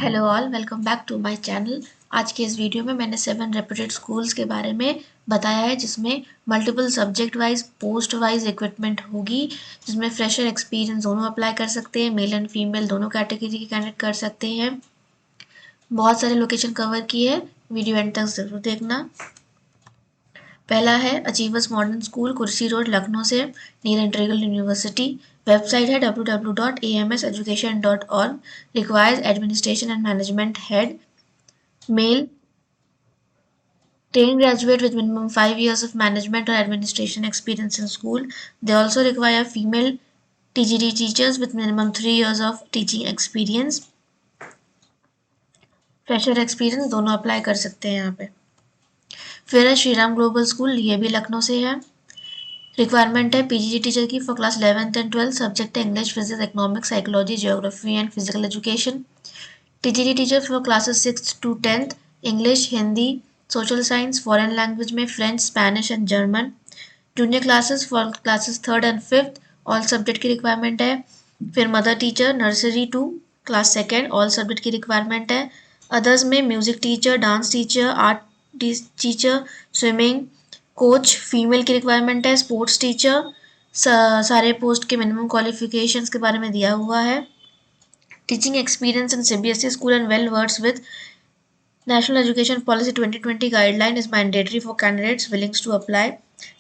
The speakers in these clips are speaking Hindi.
Hello all, welcome back to my channel. आज के इस वीडियो में मैंने 7 रेप्यूटेड स्कूल्स के बारे में बताया है, जिसमें multiple subject wise post wise recruitment होगी, जिसमें फ्रेशर एक्सपीरियंस दोनों अप्लाई कर सकते हैं, मेल एंड फीमेल दोनों कैटेगरी के कैंडिडेट कर सकते हैं। बहुत सारे लोकेशन कवर की है, वीडियो एंड तक ज़रूर देखना। पहला है Achievers Modern School, Kursi road, Lucknow से नियर इंटीग्रल यूनिवर्सिटी। वेबसाइट है www.amseducation.org। Requires administration and management head, male, trained graduate with minimum 5 years of management or administration experience in school. They also require female TGT teachers with minimum 3 years of teaching experience. Fresher experience दोनों अप्लाई कर सकते हैं यहाँ पे। फिर है श्रीराम ग्लोबल स्कूल, ये भी लखनऊ से है। रिक्वायरमेंट है पीजीटी टीचर की for class 11th and 12th। Subject है English, physics, economics, psychology, geography and physical education. TGT teacher for classes 6th to 10th, English, Hindi, social science, foreign language में French, Spanish and German. Junior classes for classes 3rd and 5th, all subject की रिक्वायरमेंट है। फिर mother teacher nursery to class 2nd, all subject की रिक्वायरमेंट है। अदर्स में music teacher, dance teacher, art teacher, swimming coach female की रिक्वायरमेंट है। स्पोर्ट्स टीचर, सारे पोस्ट के मिनिमम क्वालिफिकेशंस के बारे में दिया हुआ है। Teaching experience in CBSE school and well words with National Education Policy 2020 guideline is mandatory for candidates willing to apply.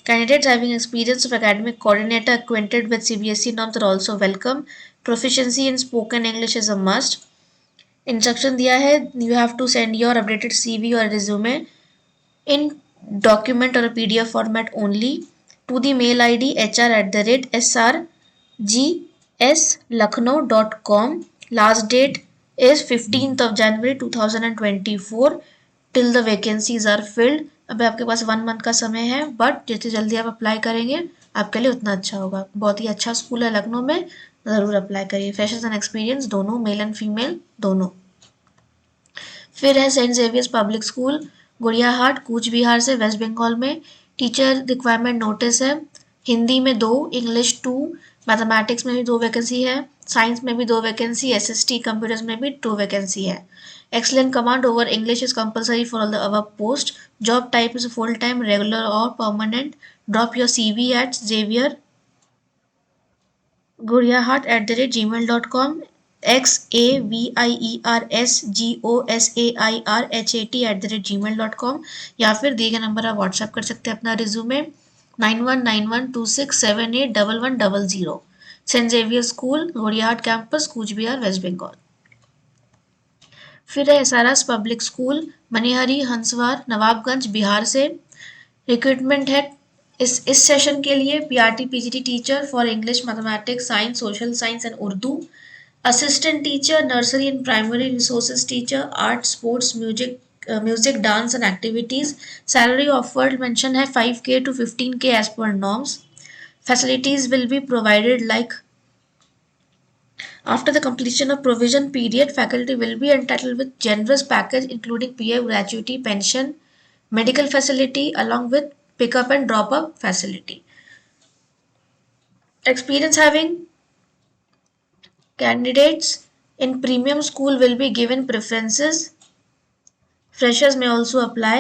Candidates having experience of academic coordinator acquainted with CBSE norms are also welcome. Proficiency in spoken English is a must. Instruction दिया है, you have to send your updated CV or resume in document or a PDF format only to the mail ID hr@srgslakhnau.com. Last date is 15th of January 2024 till the vacancies are filled. अब आपके पास 1 month का समय है, बट जितनी जल्दी आप अप्लाई करेंगे आपके लिए उतना अच्छा होगा। बहुत ही अच्छा स्कूल है लखनऊ में, ज़रूर अप्लाई करिए। फ्रेशर्स एंड एक्सपीरियंस दोनों, मेल एंड फीमेल दोनों। फिर है Saint Xavier's public school, गुड़ियाहाट, Cooch Behar से, वेस्ट बंगाल में। टीचर रिक्वायरमेंट नोटिस है। हिंदी में 2, इंग्लिश 2, मैथमेटिक्स में भी 2 वैकेंसी है, साइंस में भी 2 वैकेंसी, एसएसटी कंप्यूटर्स में भी 2 वैकेंसी है। Excellent command over English is compulsory for all the above post. Job type is full time, regular और permanent. Drop your CV at xavierguriahat@gmail.com, xavierSGOSAIRHAT@gmail.com, या फिर दिए गए नंबर आप व्हाट्सएप कर सकते हैं अपना resume 919126781100। Saint Xavier school, Guriahat campus, Cooch Behar, West Bengal. फिर है SRS public school, Manihari, Hanswar, Nawabganj, Bihar से। रिक्रूटमेंट है इस सेशन के लिए PRT PGT teacher for English, mathematics, science, social science and Urdu. Assistant teacher, nursery and primary resources teacher, art, sports, music, dance and activities. Salary offered mention है 5K to 15K as per norms. Facilities will be provided like after the completion of provision period, faculty will be entitled with generous package including PF, gratuity, pension, medical facility along with pick-up and drop-up facility. Experience having candidates in premium school will be given preferences. Freshers may also apply.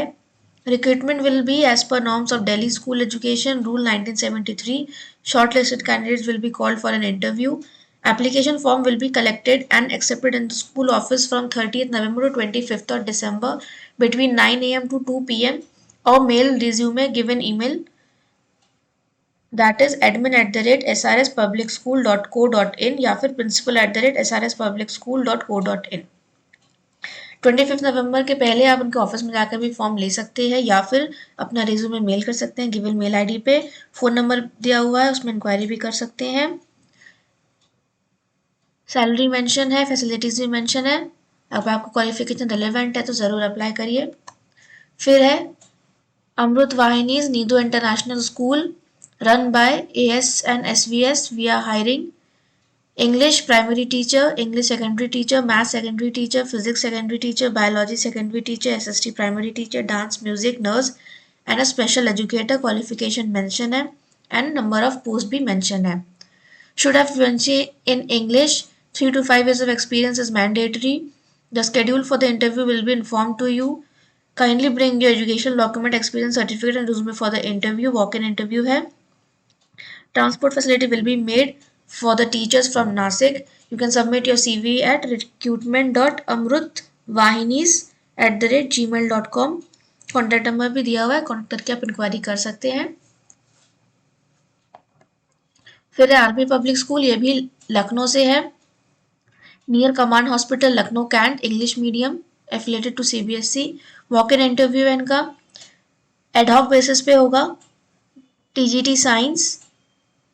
Recruitment will be as per norms of Delhi School Education Rule 1973. Shortlisted candidates will be called for an interview. Application form will be collected and accepted in the school office from 30th November to 25th of December between 9 AM to 2 PM, or mail resume given email, that is admin@srspublicschool.co.in या फिर principal@srspublicschool.co.in। 25 नवंबर के पहले आप उनके ऑफिस में जाकर भी फॉर्म ले सकते हैं, या फिर अपना रिज्यूमे मेल कर सकते हैं गिवन मेल आईडी पे। फ़ोन नंबर दिया हुआ है, उसमें इंक्वायरी भी कर सकते हैं। सैलरी मेंशन है, फैसिलिटीज भी मेंशन है। अब आपको क्वालिफिकेशन रिलेवेंट है तो ज़रूर अप्लाई करिए। फिर है Amrit Vahini's Nidu international school, run by AS and SVS. We are hiring English primary teacher, English secondary teacher, Math secondary teacher, Physics secondary teacher, Biology secondary teacher, SST primary teacher, Dance, Music, Nurse and a special educator. Qualification mention है and number of post भी mention है। Should have fluency in English. 3 to 5 years of experience is mandatory. The schedule for the interview will be informed to you. Kindly bring your educational document, experience certificate and resume for the interview. Walk-in interview है. Transport facility will be made for the teachers from Nasik. You can submit your CV at recruitment.amrutvahinis@gmail.com. Contact number भी दिया हुआ है, कॉन्टैक्ट करके आप इंक्वायरी कर सकते हैं. फिर है आर्मी पब्लिक स्कूल, ये भी लखनऊ से है. Near Command Hospital Lucknow cantt, English medium, affiliated to CBSE. Walk in interview है इनका, एडहॉक बेसिस पे होगा. TGT science,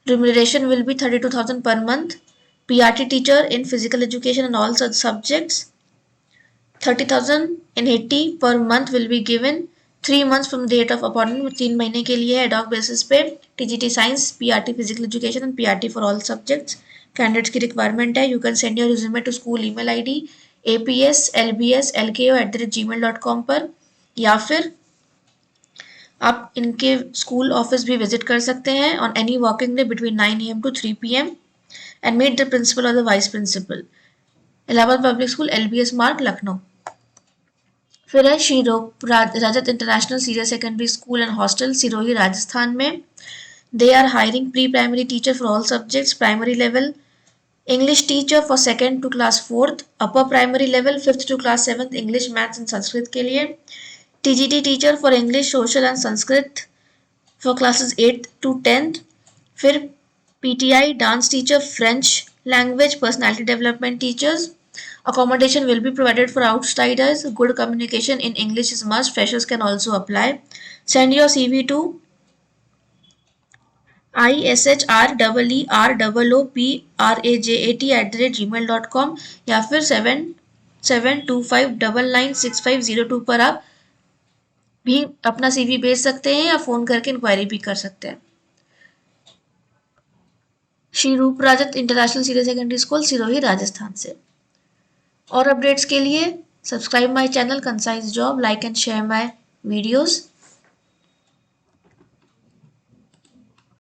remuneration will be 32,000 per month. PRT teacher in physical education and all such subjects, 30,080 per month will be given. 3 months from the date of appointment, 3 महीने के लिए एड हॉक बेसिस पे. TGT science, PRT physical education and PRT for all subjects. Candidates की रिक्वायरमेंट है. You can send your resume to school email ID apslbslko@gmail.com पर, या फिर आप इनके स्कूल ऑफिस भी विजिट कर सकते हैं on any working day between 9 AM to 3 PM and meet the principal और the vice principal. Allahabad public school, LBS Marg, Lucknow. फिर है Shri Roop Rajat international senior secondary school and hostel, Sirohi, Rajasthan में. They are hiring pre primary teacher for all subjects. Primary level English teacher for 2nd to class 4th, upper primary level 5th to class 7th English, Maths and Sanskrit के लिए. TGT teacher for English, social and Sanskrit for classes 8th to 10th. फिर PTI dance teacher, French language, personality development teachers. Accommodation will be provided for outsiders. Good communication in English is must. Freshers can also apply. Send your CV to ishrooprajat@gmail.com या फिर 7725996502 पर आप भी अपना CV भेज सकते हैं या फोन करके इंक्वायरी भी कर सकते हैं. Shri Roop Rajat international senior secondary school, Sirohi, Rajasthan से. और अपडेट्स के लिए subscribe my channel concise job, like and share my videos.